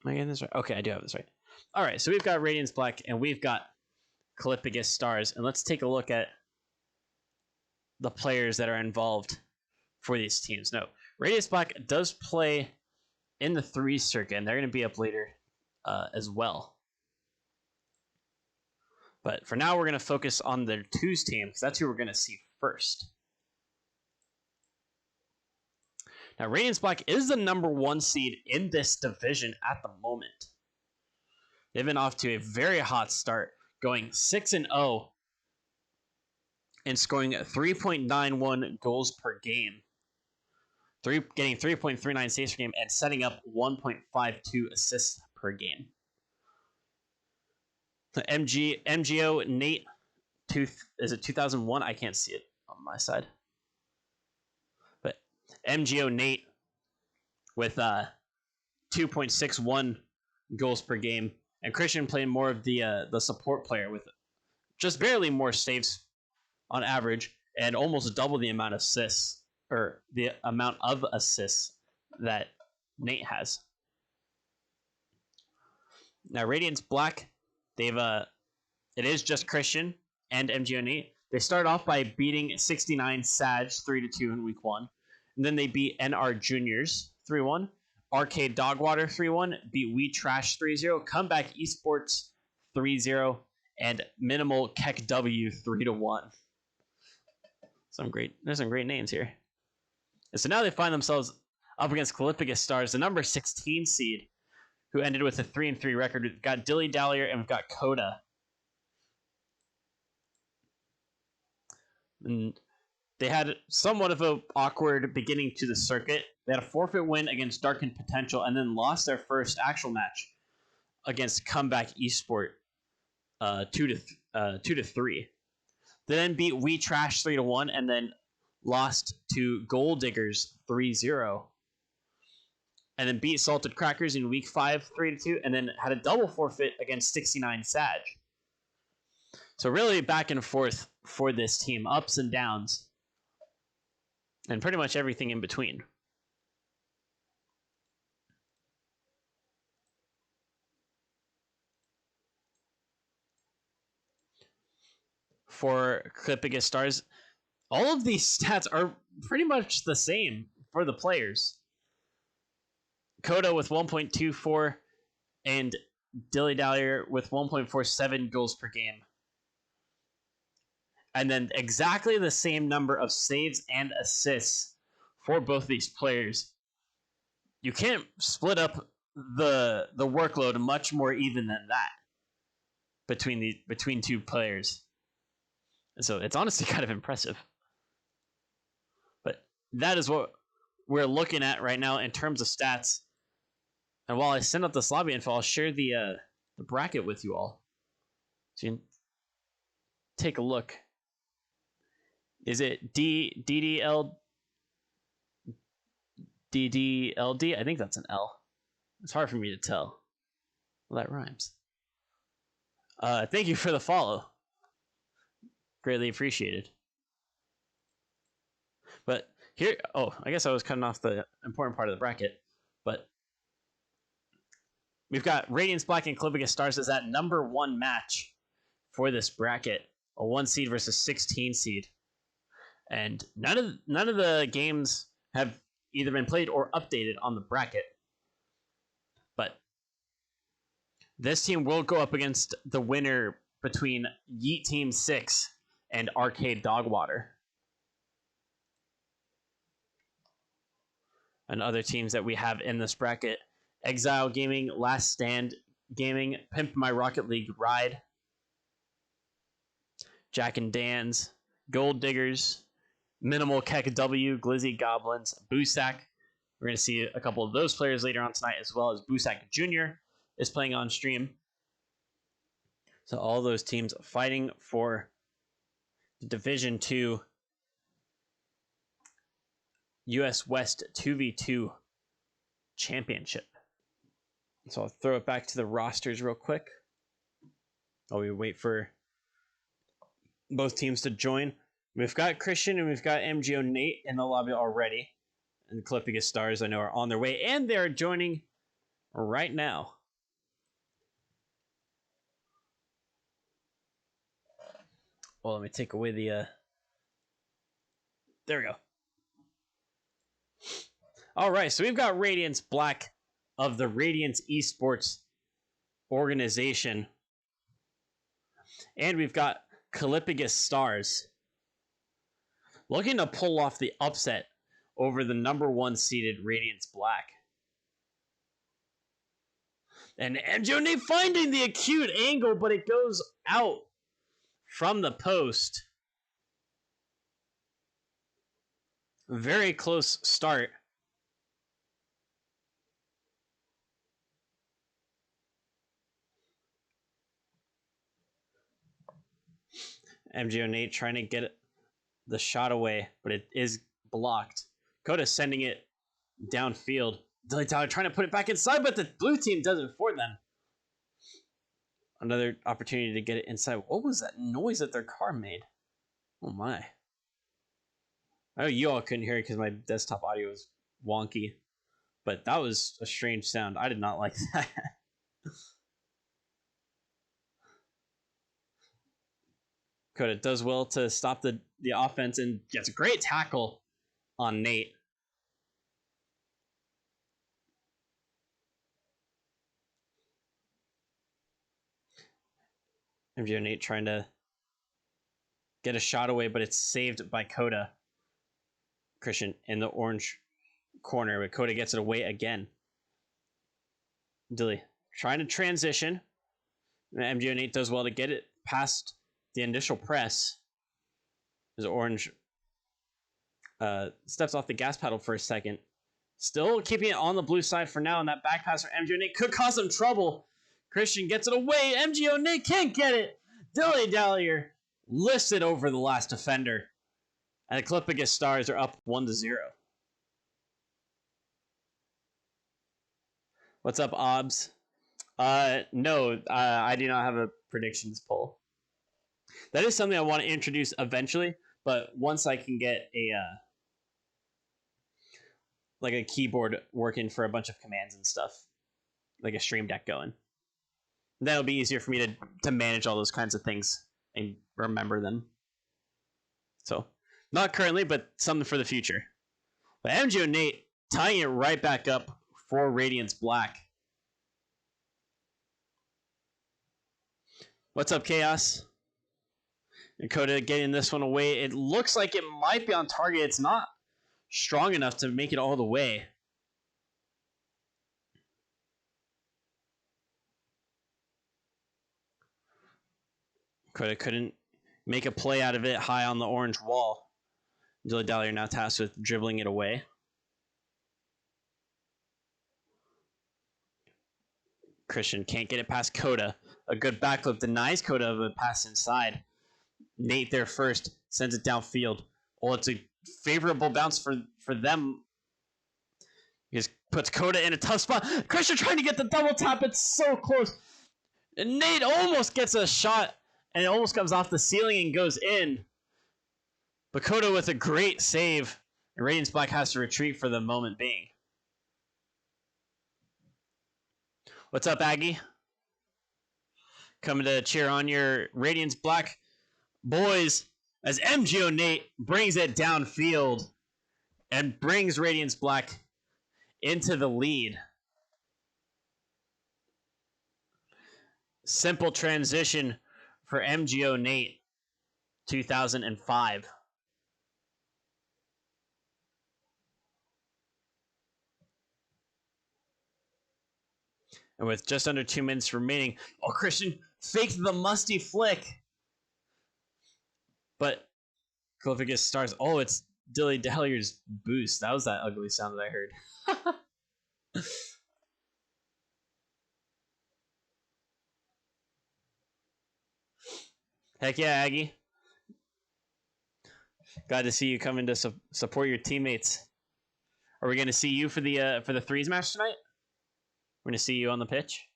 Am I getting this right? Okay, I do have this right. All right, so we've got Radiance Black and we've got Callipygous Stars, and let's take a look at the players that are involved for these teams. No, Radiance Black does play in the 3 circuit, and they're going to be up later as well. But for now, we're going to focus on the 2s team, because that's who we're going to see first. Now, Radiance Black is the #1 seed in this division at the moment. They've been off to a very hot start, going 6-0 and scoring 3.91 goals per game, getting 3.39 saves per game, and setting up 1.52 assists per game. The MGO Nate, is it 2001? I can't see it on my side. But MGO Nate with 2.61 goals per game, and Christian playing more of the support player with just barely more saves on average, and almost double the amount of assists, or the amount of assists that Nate has. Now, Radiance Black, they've it is just Christian and MGO Nate. They start off by beating 69 Sag 3-2 in week 1. And then they beat NR Juniors 3-1, Arcade Dogwater 3-1, beat We Trash 3-0, Comeback Esports 3-0, and Minimal Keck W 3-1. There's some great names here. And so now they find themselves up against Callipygous Stars, the number 16 seed, who ended with a 3-3 record. We've got Dilly Dallier and we've got Coda. And they had somewhat of an awkward beginning to the circuit. They had a forfeit win against Darkened Potential and then lost their first actual match against Comeback Esport 2-3. They then beat We Trash 3-1 and then lost to Gold Diggers 3-0. And then beat Salted Crackers in week 5 3-2, and then had a double forfeit against 69 Sag. So really back and forth for this team, ups and downs, and pretty much everything in between. For Callipygous Stars, all of these stats are pretty much the same for the players. Coda with 1.24 and Dilly Dallier with 1.47 goals per game. And then exactly the same number of saves and assists for both these players. You can't split up the workload much more even than that between 2 players. So it's honestly kind of impressive. But that is what we're looking at right now in terms of stats. And while I send out this lobby info, I'll share the bracket with you all, so you can take a look. Is it DDLD? I think that's an L. It's hard for me to tell. Well, that rhymes. Thank you for the follow. Greatly appreciated. But here, I guess I was cutting off the important part of the bracket. But we've got Radiance Black and Callipygous Stars as that #1 match for this bracket. A 1 seed versus 16 seed. And none of the games have either been played or updated on the bracket. But this team will go up against the winner between Yeet Team 6 and Arcade Dogwater. And other teams that we have in this bracket: Exile Gaming, Last Stand Gaming, Pimp My Rocket League Ride, Jack and Dan's, Gold Diggers, Minimal Keck W, Glizzy Goblins, Boosack. We're going to see a couple of those players later on tonight, as well as Boosack Jr. is playing on stream. So all those teams fighting for the Division 2 US West 2v2 championship. So I'll throw it back to the rosters real quick while we wait for both teams to join. We've got Christian and we've got MGO Nate in the lobby already. And the Callipygous Stars, I know, are on their way. And they're joining right now. Well, let me take away the... There we go. All right, so we've got Radiance Black of the Radiance Esports organization. And we've got Callipygous Stars looking to pull off the upset over the number 1 seeded Radiance Black. And MJONate finding the acute angle, but it goes out from the post. Very close start. MJONate trying to get the shot away, but it is blocked. Coda sending it downfield. Dilly Tyler trying to put it back inside, but the blue team does it for them. Another opportunity to get it inside. What was that noise that their car made? Oh my. I know you all couldn't hear it because my desktop audio was wonky, but that was a strange sound. I did not like that. Coda does well to stop the offense and gets a great tackle on Nate. MJONate trying to get a shot away, but it's saved by Coda. Christian in the orange corner, but Coda gets it away again. Dilly trying to transition. MJONate does well to get it past the initial press. As orange steps off the gas pedal for a second. Still keeping it on the blue side for now, and that back pass for MJONate could cause some trouble. Christian gets it away. MJONate can't get it. Dilly Dallier lifts it over the last defender. And the Callipygous Stars are up 1-0. What's up, Obs? No, I do not have a predictions poll. That is something I want to introduce eventually, but once I can get a keyboard working for a bunch of commands and stuff, like a stream deck going, that'll be easier for me to manage all those kinds of things and remember them. So, not currently, but something for the future. But MJONate tying it right back up for Radiance Black. What's up, Chaos? And Coda getting this one away. It looks like it might be on target. It's not strong enough to make it all the way. Coda couldn't make a play out of it high on the orange wall. Dilly Dallier now tasked with dribbling it away. Christian can't get it past Coda. A good backflip denies Coda of a pass inside. Nate there first, sends it downfield. Well, it's a favorable bounce for them. He just puts Coda in a tough spot. Christian trying to get the double tap. It's so close. And Nate almost gets a shot, and it almost comes off the ceiling and goes in. But Coda with a great save. And Radiance Black has to retreat for the moment being. What's up, Aggie? Coming to cheer on your Radiance Black boys as MJONate brings it downfield and brings Radiance Black into the lead. Simple transition for MJONate 2005. And with just under 2 minutes remaining, oh, Christian faked the musty flick. But Callipygous Stars, oh, it's Dilly Dallier's boost. That was that ugly sound that I heard. Heck yeah, Aggie. Glad to see you coming to support your teammates. Are we going to see you for the threes match tonight? We're going to see you on the pitch.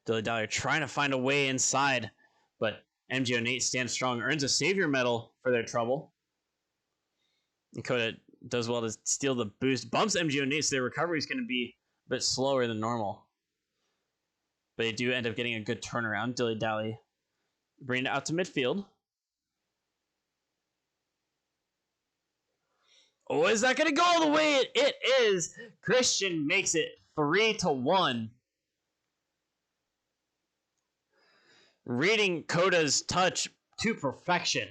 Dilly Dallier trying to find a way inside, but MJONate stands strong, earns a savior medal for their trouble. And Coda does well to steal the boost. Bumps MGO Nate, so their recovery is going to be a bit slower than normal. But they do end up getting a good turnaround. Dilly Dally bringing it out to midfield. Oh, is that going to go all the way? It is. Christian makes it 3-1. Reading Coda's touch to perfection.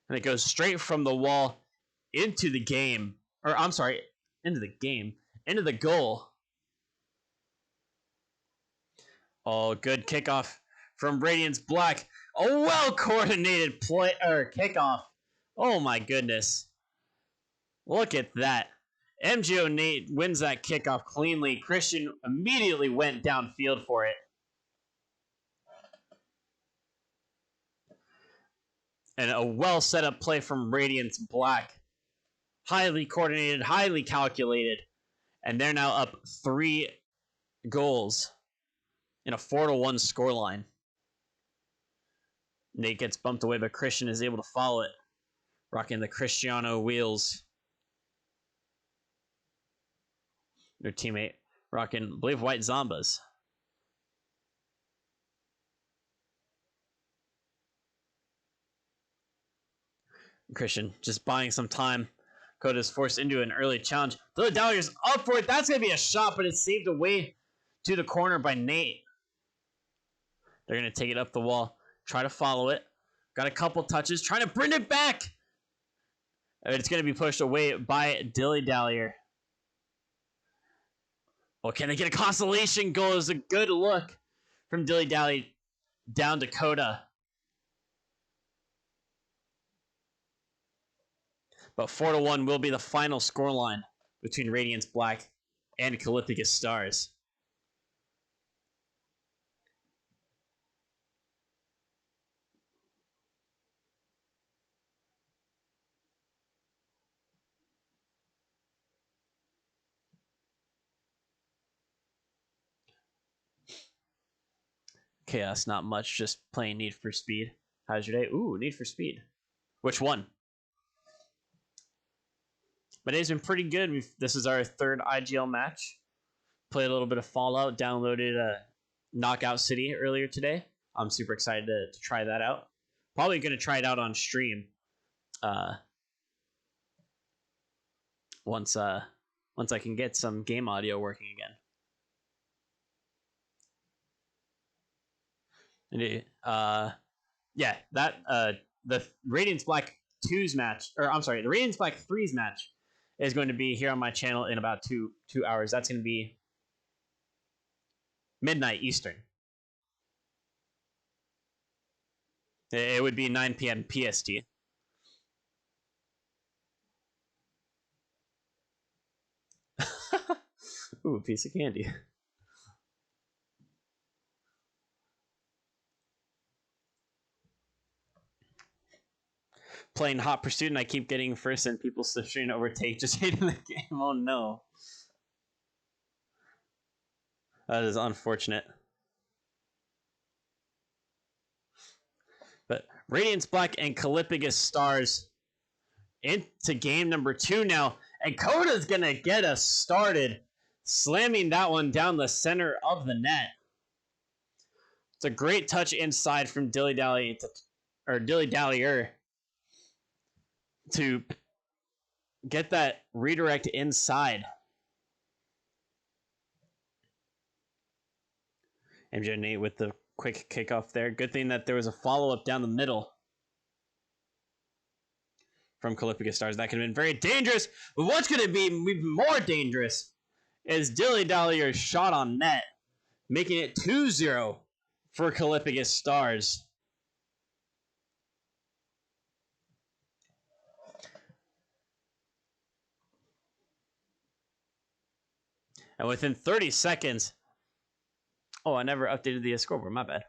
And it goes straight from the wall into the game. Or, I'm sorry, into the game. Into the goal. Oh, good kickoff from Radiance Black. A well-coordinated play or kickoff. Oh my goodness. Look at that. MGO Nate wins that kickoff cleanly. Christian immediately went downfield for it. And a well set up play from Radiance Black. Highly coordinated, highly calculated. And they're now up 3 goals in a 4-1 scoreline. Nate gets bumped away, but Christian is able to follow it. Rocking the Cristiano wheels. Their teammate rocking, I believe, white Zombas. Christian just buying some time. Coda's forced into an early challenge. The Dahlia's up for it. That's going to be a shot, but it's saved away to the corner by Nate. They're going to take it up the wall. Try to follow it. Got a couple touches. Trying to bring it back. It's going to be pushed away by Dilly Dallier. Oh, can they get a consolation goal? It was a good look from Dilly Dally down to Coda. But 4-1 will be the final scoreline between Radiance Black and Callipygous Stars. Chaos, not much, just playing Need for Speed. How's your day? Ooh, Need for Speed. Which one? My day's been pretty good. This is our 3rd IGL match. Played a little bit of Fallout, downloaded Knockout City earlier today. I'm super excited to try that out. Probably going to try it out on stream once I can get some game audio working again. Yeah, that the Radiance Black 2's match, or I'm sorry, the Radiance Black 3's match is going to be here on my channel in about two hours. That's going to be midnight Eastern. It would be 9 p.m. PST. Ooh, a piece of candy. Playing Hot Pursuit and I keep getting first and people still trying to overtake, just hating the game. Oh no. That is unfortunate. But Radiance Black and Callipygous Stars into game number 2 now. And Coda's going to get us started, slamming that one down the center of the net. It's a great touch inside from Dilly Dally Dilly Dallier to get that redirect inside. MJ Nate with the quick kickoff there. Good thing that there was a follow-up down the middle from Callipygous Stars. That could have been very dangerous. But what's going to be even more dangerous is Dilly Dallier's shot on net, making it 2-0 for Callipygous Stars. And within 30 seconds... Oh, I never updated the scoreboard. My bad.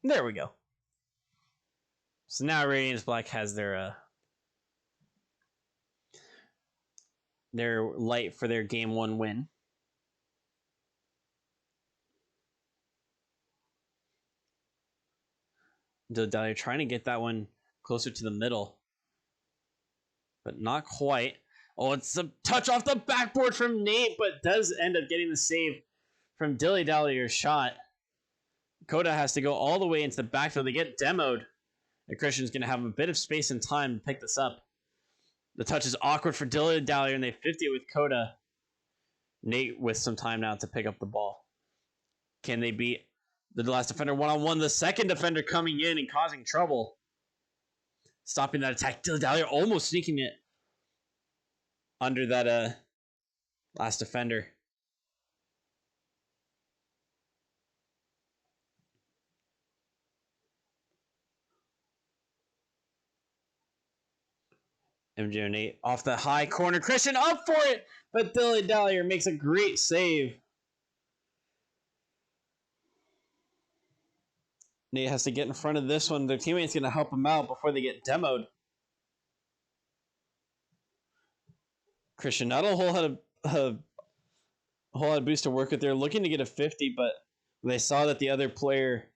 There we go. So now Radiance Black has their light for their game 1 win. Dilly trying to get that one closer to the middle, but not quite. Oh, it's a touch off the backboard from Nate, but does end up getting the save from Dilly Dallier's shot. Coda has to go all the way into the backfield. They get demoed. And Christian's going to have a bit of space and time to pick this up. The touch is awkward for Dilly Dallier, and they 50 it with Coda. Nate with some time now to pick up the ball. Can they beat the last defender one-on-one? The second defender coming in and causing trouble. Stopping that attack. Dilly Dallier almost sneaking it under that last defender. MJ Nate off the high corner. Christian up for it, but Dilly Dallier makes a great save. Nate has to get in front of this one. Their teammate's going to help him out before they get demoed. Christian, not a whole lot of boost to work with. They're looking to get a 50, but they saw that the other player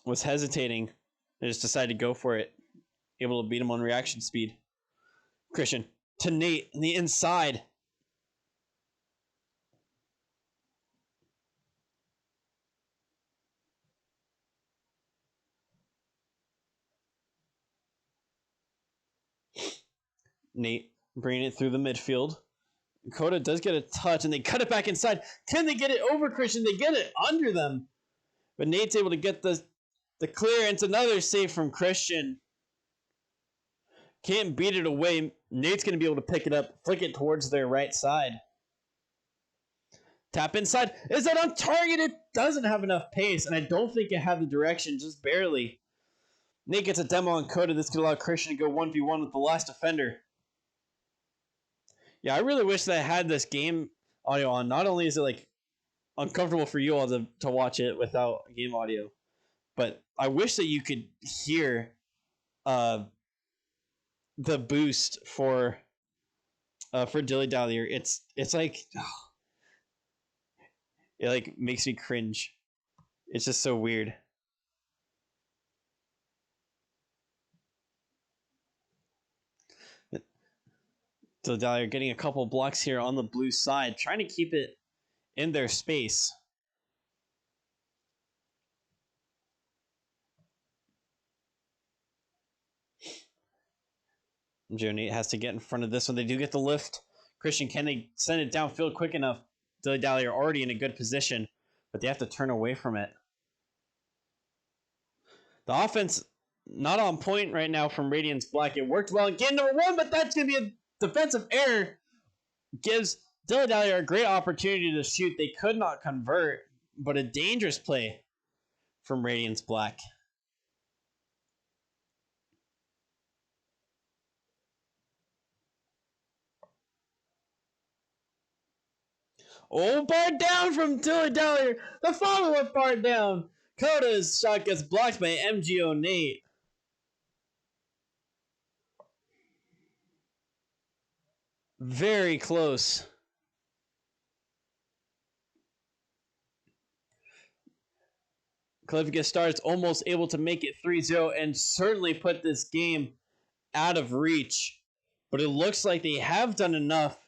was hesitating. They just decided to go for it. Able to beat him on reaction speed. Christian to Nate on the inside. Nate bringing it through the midfield. Coda does get a touch, and they cut it back inside. Can they get it over Christian? They get it under them. But Nate's able to get the clearance. Another save from Christian. Can't beat it away. Nate's going to be able to pick it up, flick it towards their right side. Tap inside. Is that on target? It doesn't have enough pace, and I don't think it had the direction, just barely. Nate gets a demo on Coda. This could allow Christian to go 1v1 with the last defender. Yeah, I really wish that I had this game audio on. Not only is it like uncomfortable for you all to watch it without game audio, but I wish that you could hear the boost for Dilly Dallier. It's like it like makes me cringe. It's just so weird. Dilly Dallier getting a couple blocks here on the blue side, trying to keep it in their space. Nate has to get in front of this one. They do get the lift. Christian, can they send it downfield quick enough? Dilly Dallier already in a good position, but they have to turn away from it. The offense not on point right now from Radiance Black. It worked well in game number 1, but that's going to be a defensive error. Gives Dilly Dallier a great opportunity to shoot. They could not convert, but a dangerous play from Radiance Black. Oh, bar down from Dilly Dallier. The follow-up bar down. Coda's shot gets blocked by MGO Nate. Very close. Callipygous Stars almost able to make it 3-0 and certainly put this game out of reach. But it looks like they have done enough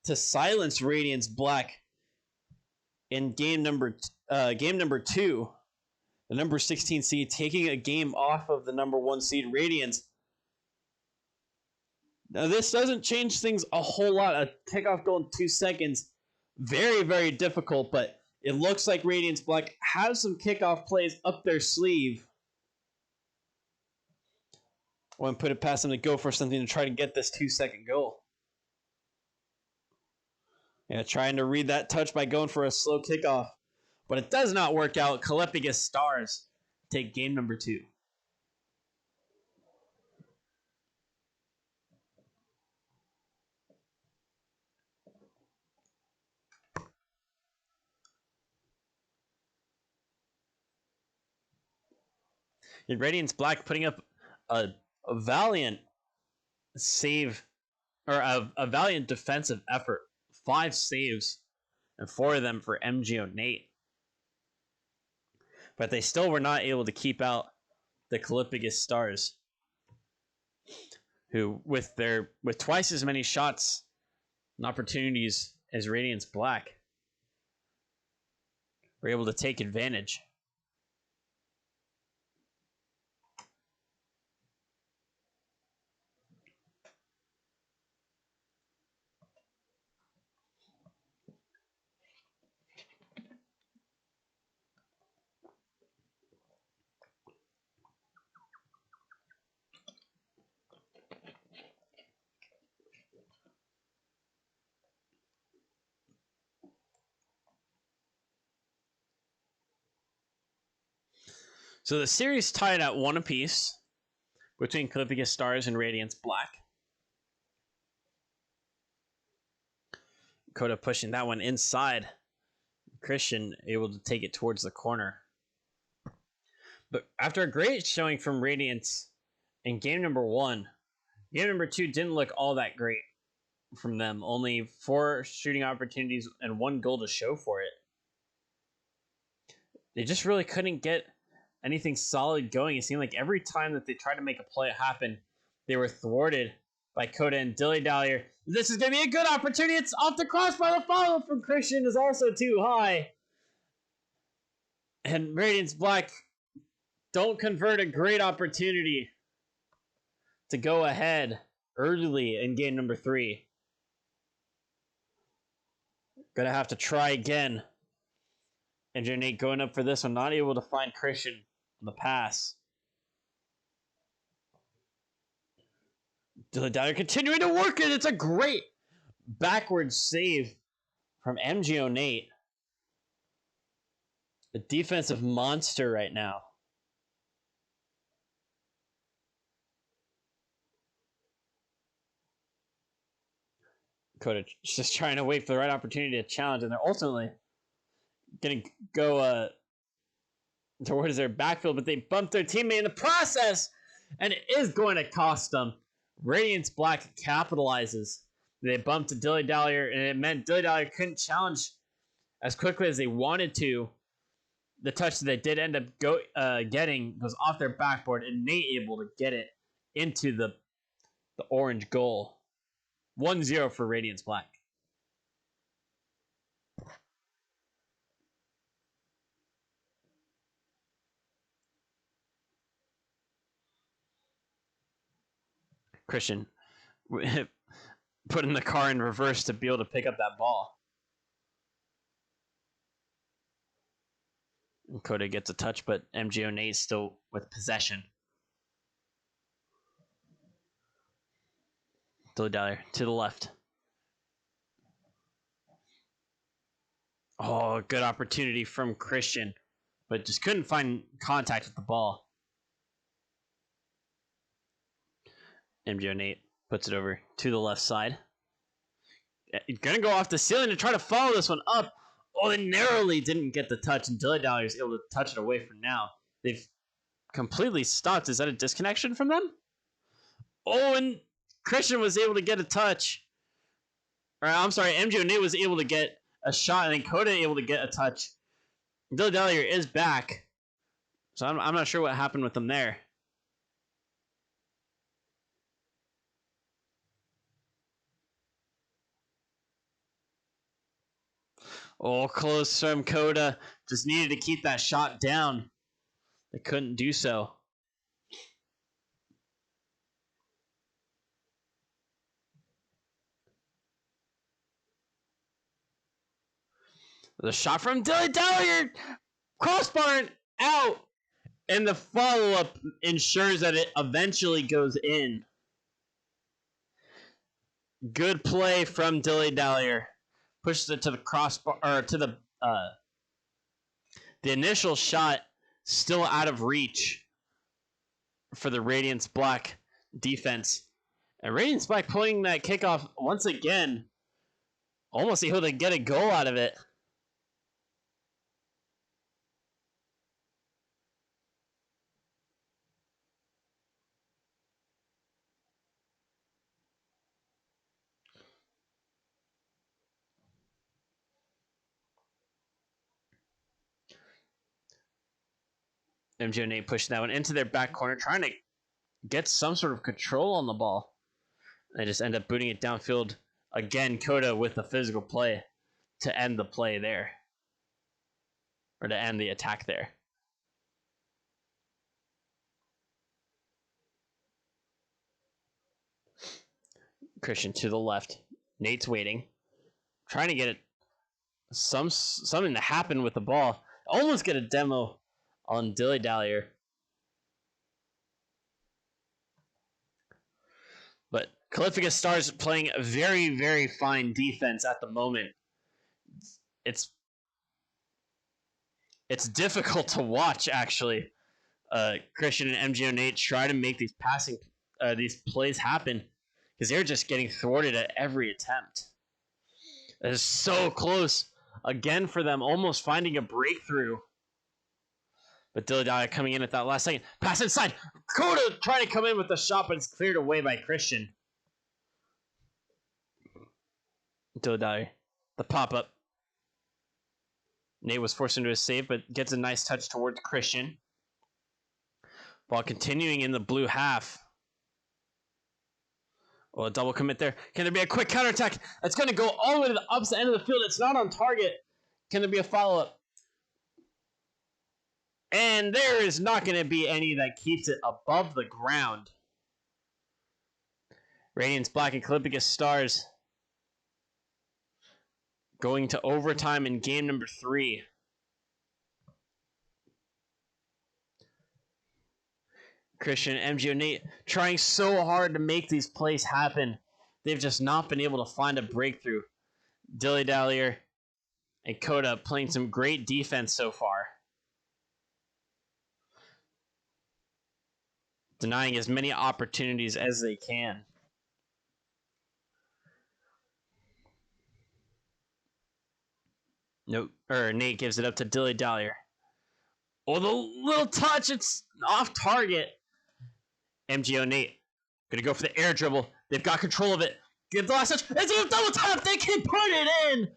to silence Radiance Black in game number 2. The number 16 seed taking a game off of the number 1 seed Radiance. Now this doesn't change things a whole lot. A kickoff goal in 2 seconds. Very, very difficult, but it looks like Radiance Black has some kickoff plays up their sleeve. I want to put it past them to go for something to try to get this 2-second goal. Yeah, trying to read that touch by going for a slow kickoff. But it does not work out. Callipygous Stars take game number 2. Radiance Black putting up a valiant save, or a valiant defensive effort. 5 saves, and 4 of them for MGO Nate. but they still were not able to keep out the Callipygous Stars, who with twice as many shots and opportunities as Radiance Black were able to take advantage. So the series tied at 1 apiece between Callipygous Stars and Radiance Black. Coda pushing that one inside. Christian able to take it towards the corner. But after a great showing from Radiance in game number 1, game number 2 didn't look all that great from them. Only 4 shooting opportunities and 1 goal to show for it. They just really couldn't get anything solid going. It seemed like every time that they tried to make a play happen, they were thwarted by Coda and Dilly Dallier. This is going to be a good opportunity. It's off the crossbar. The follow from Christian is also too high. And Radiance Black don't convert a great opportunity to go ahead early in game number 3. Gonna have to try again. And Nate going up for this one, not able to find Christian on the pass. Dilly Dallier continuing to work it. It's a great backwards save from MGO Nate. A defensive monster right now. Coda just trying to wait for the right opportunity to challenge, and they're ultimately going to go towards their backfield, but they bumped their teammate in the process, and it is going to cost them. Radiance Black capitalizes. They bumped to Dilly Dallier, and it meant Dilly Dallier couldn't challenge as quickly as they wanted to. The touch that they did end up getting was off their backboard, and Nate able to get it into the orange goal. 1-0 for Radiance Black. Christian putting the car in reverse to be able to pick up that ball. And Coda gets a touch, but MGO Nate still with possession. Dilly Dallier to the left. Oh, good opportunity from Christian, but just couldn't find contact with the ball. MGO Nate puts it over to the left side. He's going to go off the ceiling to try to follow this one up. Oh, they narrowly didn't get the touch, and Dilly Dallier is able to touch it away for now. They've completely stopped. Is that a disconnection from them? Oh, and Christian was able to get a touch. Or, I'm sorry, MGO Nate was able to get a shot, and then Coda able to get a touch. Dilly Dallier is back. So I'm not sure what happened with them there. Oh, close from Coda. Just needed to keep that shot down. They couldn't do so. The shot from Dilly Dallier. Crossbar out. And the follow-up ensures that it eventually goes in. Good play from Dilly Dallier. Pushes it to the crossbar, or to the initial shot, still out of reach for the Radiance Black defense. And Radiance Black pulling that kickoff once again, almost able to get a goal out of it. MGO Nate pushing that one into their back corner, trying to get some sort of control on the ball. They just end up booting it downfield. Again, Coda with the physical play to end the play there. Or to end the attack there. Christian to the left. Nate's waiting. Trying to get it something to happen with the ball. Almost get a demo on Dilly Dallier. But Callipygous Stars playing a very, very fine defense at the moment. It's difficult to watch, actually. Christian and MGO Nate try to make these these plays happen because they're just getting thwarted at every attempt. It is so close again for them, almost finding a breakthrough. But Dilly Dallier coming in at that last second. Pass inside. Coda trying to come in with the shot, but it's cleared away by Christian. Dilly Dallier. The pop-up. Nate was forced into a save, but gets a nice touch towards Christian. Ball continuing in the blue half. Oh, a double commit there. Can there be a quick counterattack? It's going to go all the way to the opposite end of the field. It's not on target. Can there be a follow-up? And there is not going to be any that keeps it above the ground. Radiance Black and Callipygous Stars going to overtime in game number 3. Christian and MGO Nate trying so hard to make these plays happen. They've just not been able to find a breakthrough. Dilly Dallier and Coda playing some great defense so far. Denying as many opportunities as they can. Nope. Nate gives it up to Dilly Dallier. Oh, the little touch. It's off target. MGO Nate gonna go for the air dribble. They've got control of it. Get the last touch. It's a double tap. They can put it in.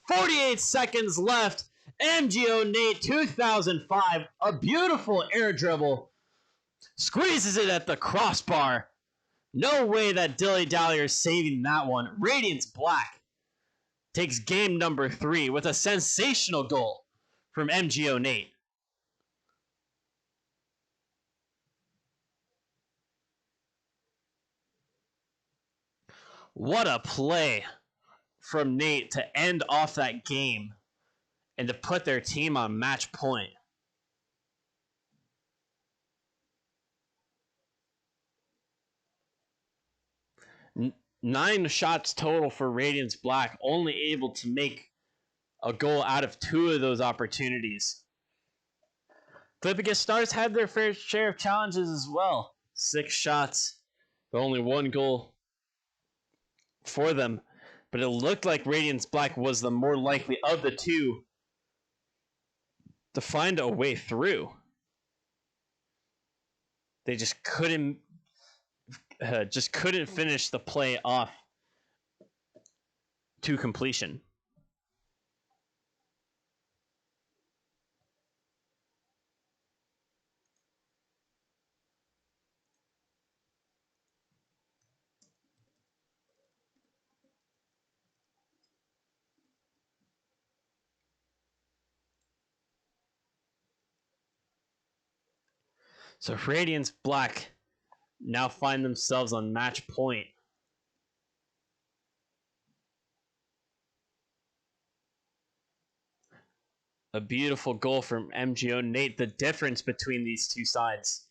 48 seconds left. MGO Nate 2005. A beautiful air dribble. Squeezes it at the crossbar. No way that Dilly Dallier is saving that one. Radiance Black takes game number 3 with a sensational goal from MGO Nate. What a play from Nate to end off that game and to put their team on match point. Nine shots total for Radiance Black, only able to make a goal out of 2 of those opportunities. Callipygous Stars had their fair share of challenges as well. 6 shots, but only 1 goal for them. But it looked like Radiance Black was the more likely of the 2 to find a way through. They just couldn't finish the play off to completion. So Radiance Black now find themselves on match point. A beautiful goal from MGO Nate. The difference between these 2 sides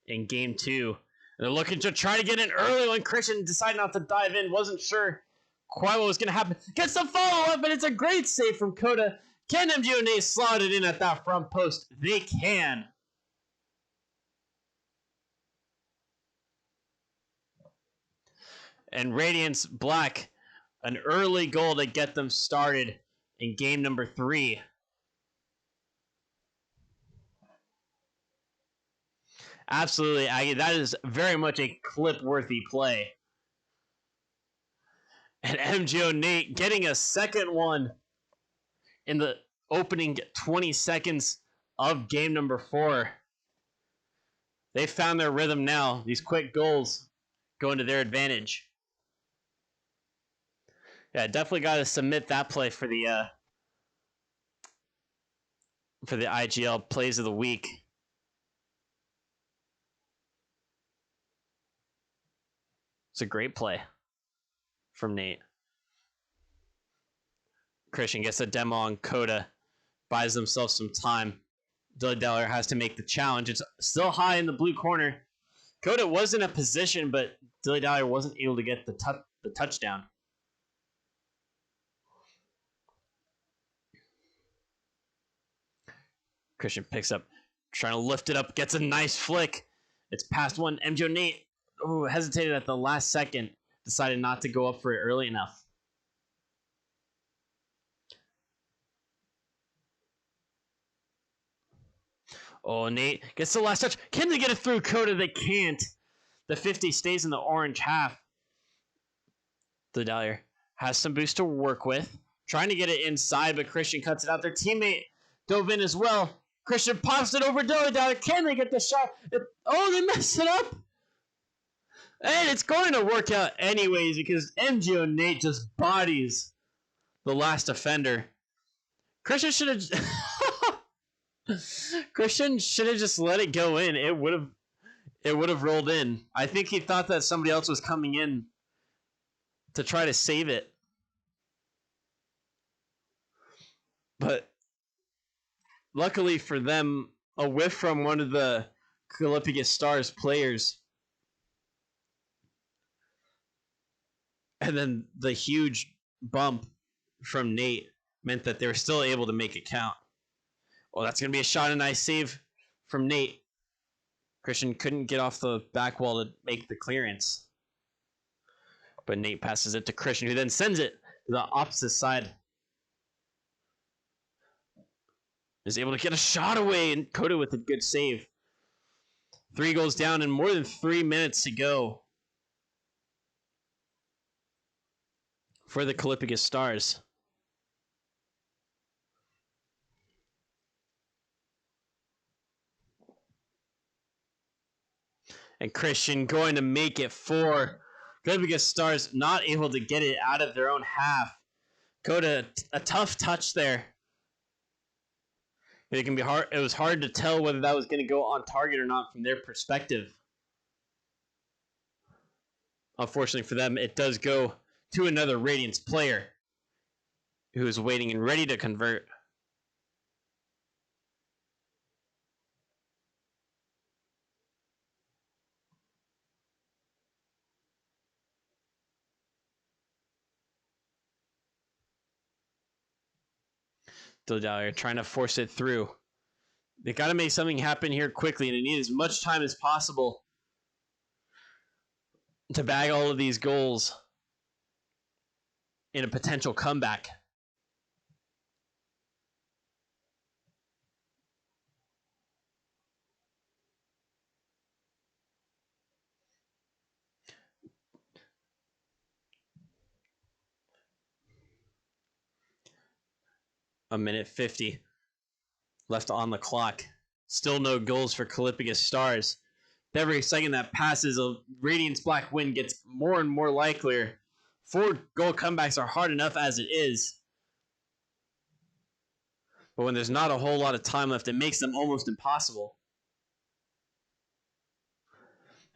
in game 2. They're looking to try to get in early when Christian decided not to dive in. Wasn't sure quite what was going to happen. Gets the follow-up, but it's a great save from Coda. Can MGO Nate slot it in at that front post? They can. And Radiance Black, an early goal to get them started in game number 3. Absolutely, Aggie. That is very much a clip-worthy play. And MGO Nate getting a second one in the opening 20 seconds of game number 4. They found their rhythm now. These quick goals go into their advantage. Yeah, definitely got to submit that play for the IGL plays of the week. It's a great play from Nate. Christian gets a demo on Coda, buys themselves some time. Dilly-Dally has to make the challenge. It's still high in the blue corner. Coda was in a position, but Dilly-Dally wasn't able to get the touchdown. Christian picks up, trying to lift it up, gets a nice flick. It's past one. MJ Nate hesitated at the last second, decided not to go up for it early enough. Oh, Nate gets the last touch. Can they get it through Coda? They can't. The 50 stays in the orange half. The Dahlia has some boost to work with. Trying to get it inside, but Christian cuts it out. Their teammate dove in as well. Christian pops it over Dahlia. Can they get the shot? They messed it up. And it's going to work out anyways because MGO Nate just bodies the last defender. Christian should have just let it go in. It would have rolled in. I think he thought that somebody else was coming in to try to save it. But luckily for them, a whiff from one of the Callipygous Stars players. And then the huge bump from Nate meant that they were still able to make it count. Oh, that's going to be a shot, and nice save from Nate. Christian couldn't get off the back wall to make the clearance. But Nate passes it to Christian, who then sends it to the opposite side. Is able to get a shot away, and Coda with a good save. 3 goals down and more than 3 minutes to go for the Callipygous Stars. And Christian going to make it 4. Callipygous Stars not able to get it out of their own half. Coda, a tough touch there. It can be hard. It was hard to tell whether that was going to go on target or not from their perspective. Unfortunately for them, it does go to another Radiance player who is waiting and ready to convert. Dilly-Dally trying to force it through. They got to make something happen here quickly, and they need as much time as possible to bag all of these goals in a potential comeback. A minute 50 left on the clock. Still no goals for Callipygous Stars. Every second that passes, a Radiance Black win gets more and more likelier. 4 goal comebacks are hard enough as it is. But when there's not a whole lot of time left, it makes them almost impossible.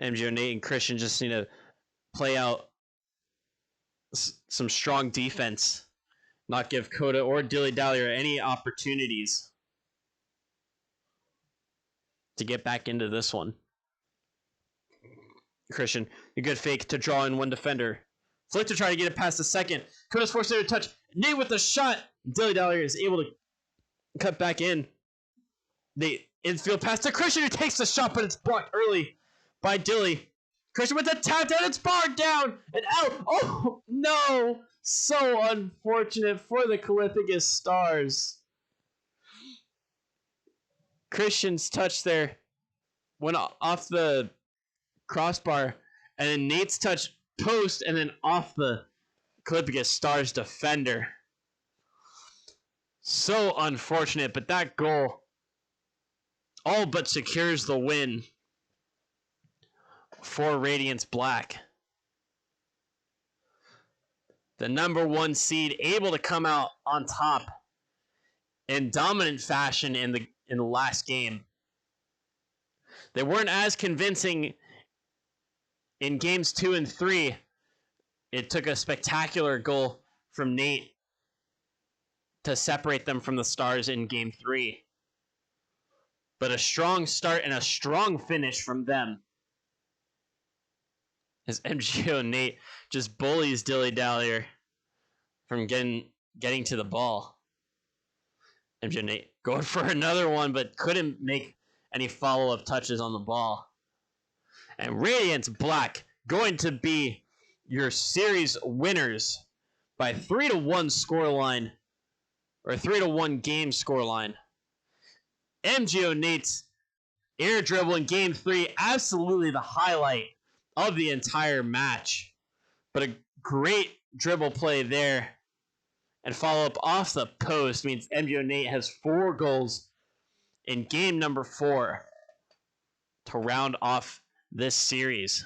MGO Nate and Christian just need to play out some strong defense. Not give Coda or Dilly-Dally any opportunities to get back into this one. Christian, a good fake to draw in one defender. Flick to try to get it past the second. Coda's forced to touch. Nate with the shot. Dilly-Dally is able to cut back in. The infield pass to Christian, who takes the shot, but it's blocked early by Dilly. Christian with the tap down. It's barred down and out. Oh, no. So unfortunate for the Callipygous Stars. Christian's touch there went off the crossbar, and then Nate's touch post, and then off the Callipygous Stars defender. So unfortunate, but that goal all but secures the win for Radiance Black. The number 1 seed able to come out on top in dominant fashion in the last game. They weren't as convincing in games 2 and 3. It took a spectacular goal from Nate to separate them from the Stars in game 3. But a strong start and a strong finish from them, as MGO Nate just bullies Dilly Dallier from getting to the ball. MGO Nate going for another one, but couldn't make any follow-up touches on the ball. And Radiance Black going to be your series winners by 3-1 scoreline, or 3-1 game scoreline. MGO Nate's air dribble in game 3, absolutely the highlight of the entire match. But a great dribble play there. And follow up off the post means MGO Nate has 4 goals in game number 4 to round off this series.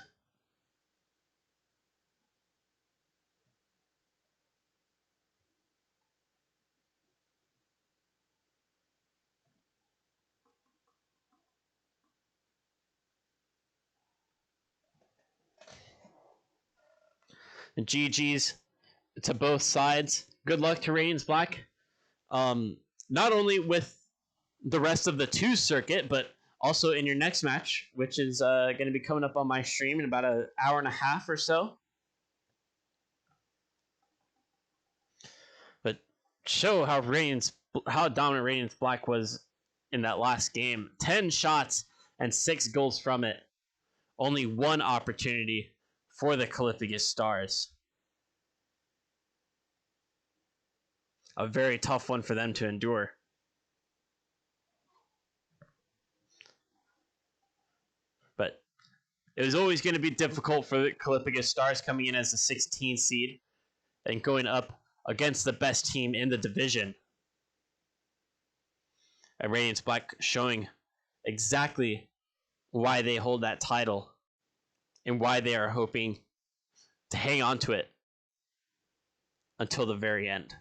And GG's to both sides. Good luck to Radiance Black. Not only with the rest of the 2 circuit, but also in your next match, which is going to be coming up on my stream in about an hour and a half or so. But show how dominant Radiance Black was in that last game. 10 shots and 6 goals from it. Only 1 opportunity for the Callipygous Stars. A very tough one for them to endure. But it was always going to be difficult for the Callipygous Stars coming in as the 16th seed and going up against the best team in the division. And Radiance Black showing exactly why they hold that title and why they are hoping to hang on to it until the very end.